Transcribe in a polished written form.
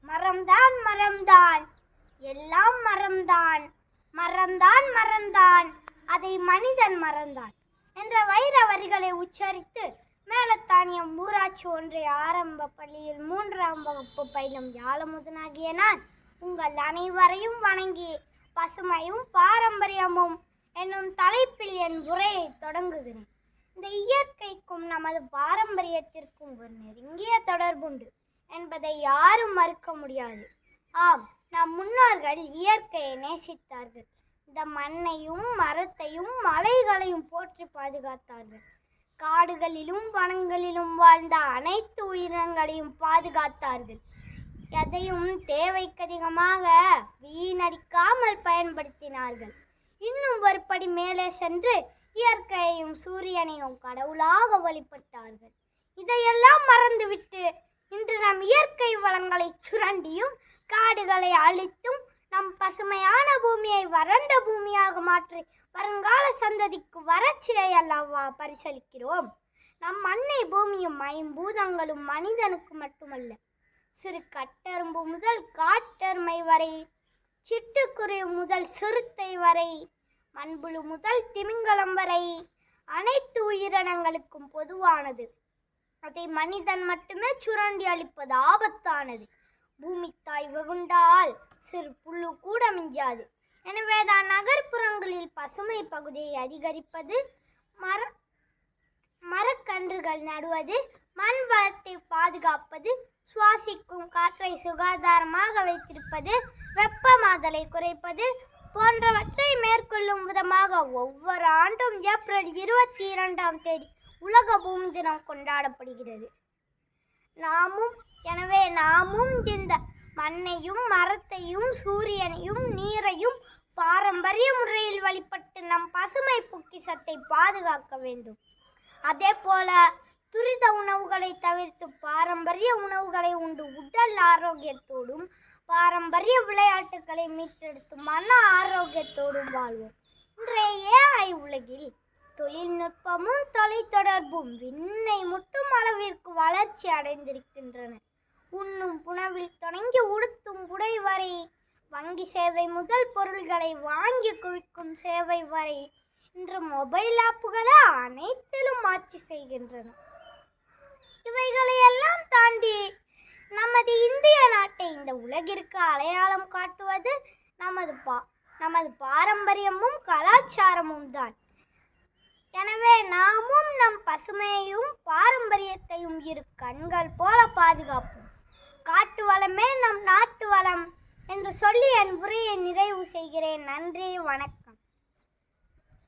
மரம்தான் மரம்தான் எல்லாம் மரம்தான், மறந்தான் மறந்தான் அதை மனிதன் மறந்தான் என்ற வைர வரிகளை உச்சரித்து மேலத்தானியம் ஊராட்சி ஒன்றிய ஆரம்ப பள்ளியில் 3ஆம் வகுப்பு பயிலும் யாழமுதனாகிய நான் உங்கள் அனைவரையும் வணங்கி பசுமையும் பாரம்பரியமும் என்னும் தலைப்பில் என் உரையை தொடங்குகிறேன். இந்த இயற்கைக்கும் நமது பாரம்பரியத்திற்கும் ஒரு நெருங்கிய தொடர்புண்டு என்பதை யாரும் மறுக்க முடியாது. ஆம், நம் முன்னோர்கள் இயற்கையை நேசித்தார்கள். இந்த மண்ணையும் மரத்தையும் மலைகளையும் போற்றி பாதுகாத்தார்கள். காடுகளிலும் வனங்களிலும் வாழ்ந்த அனைத்து உயிரினங்களையும் பாதுகாத்தார்கள். எதையும் தேவைக்கு அதிகமாக வீணடிக்காமல் பயன்படுத்தினார்கள். இன்னும் ஒரு படி மேலே சென்று இயற்கையையும் சூரியனையும் கடவுளாக வழிபட்டார்கள். இதையெல்லாம் மறந்துவிட்டு இன்று நம் இயற்கை வளங்களை சுரண்டியும் காடுகளை அழித்தும் நம் பசுமையான பூமியை வறண்ட பூமியாக மாற்றி வருங்கால சந்ததிக்கு வறட்சியை அல்லவா பரிசளிக்கிறோம். நம் மண்ணை பூமியும் ஐம்பூதங்களும் மனிதனுக்கு மட்டுமல்ல, சிறு கட்டெரும்பு முதல் காட்டெருமை வரை, சிட்டுக்குருவி முதல் சிறுத்தை வரை, மண்புழு முதல் திமிங்கலம் வரை அனைத்து உயிரினங்களுக்கும் பொதுவானது. அதை மனிதன் மட்டுமே சுரண்டி அளிப்பது ஆபத்தானது. பூமி தாய் வெகுண்டால் சிறு புல்லு கூட மிஞ்சாது. எனவேதான் நகர்ப்புறங்களில் பசுமை பகுதியை அதிகரிப்பது, மரக்கன்றுகள் நடுவது, மண் வளத்தை பாதுகாப்பது, சுவாசிக்கும் காற்றை சுகாதாரமாக வைத்திருப்பது, வெப்பமாதலை குறைப்பது போன்றவற்றை மேற்கொள்ளும் விதமாக ஒவ்வொரு ஆண்டும் ஏப்ரல் 22ஆம் தேதி உலக பூமி தினம் கொண்டாடப்படுகிறது. எனவே நாமும் இந்த மண்ணையும் மரத்தையும் சூரியனையும் நீரையும் பாரம்பரிய முறையில் வழிபட்டு நம் பசுமை பொக்கிஷத்தை பாதுகாக்க வேண்டும். அதே போல துரித உணவுகளை தவிர்த்து பாரம்பரிய உணவுகளை உண்டு உடல் ஆரோக்கியத்தோடும் பாரம்பரிய விளையாட்டுகளை மீட்டெடுத்து மன ஆரோக்கியத்தோடும் வாழ்வோம். இன்றைய AI உலகில் தொழில்நுட்பமும் தொலைத்தொடர்பும் விண்ணை முட்டும் அளவிற்கு வளர்ச்சி அடைந்திருக்கின்றன. உண்ணும் உணவில் தொடங்கி உடுத்தும் உடை வரை, வங்கி சேவை முதல் பொருள்களை வாங்கி குவிக்கும் சேவை வரை இன்று மொபைல் ஆப்புகளை அனைத்திலும் ஆட்சி செய்கின்றன. இவைகளையெல்லாம் தாண்டி நமது இந்திய நாட்டை இந்த உலகிற்கு அடையாளம் காட்டுவது நமது பாரம்பரியமும் கலாச்சாரமும் தான். எனவே நாமும் நம் பசுமையையும் பாரம்பரியத்தையும் இரு கண்கள் போல பாதுகாப்போம். காட்டு வளமே நம் நாட்டு வளம் என்று சொல்லி என் உரையை நிறைவு செய்கிறேன். நன்றி, வணக்கம்.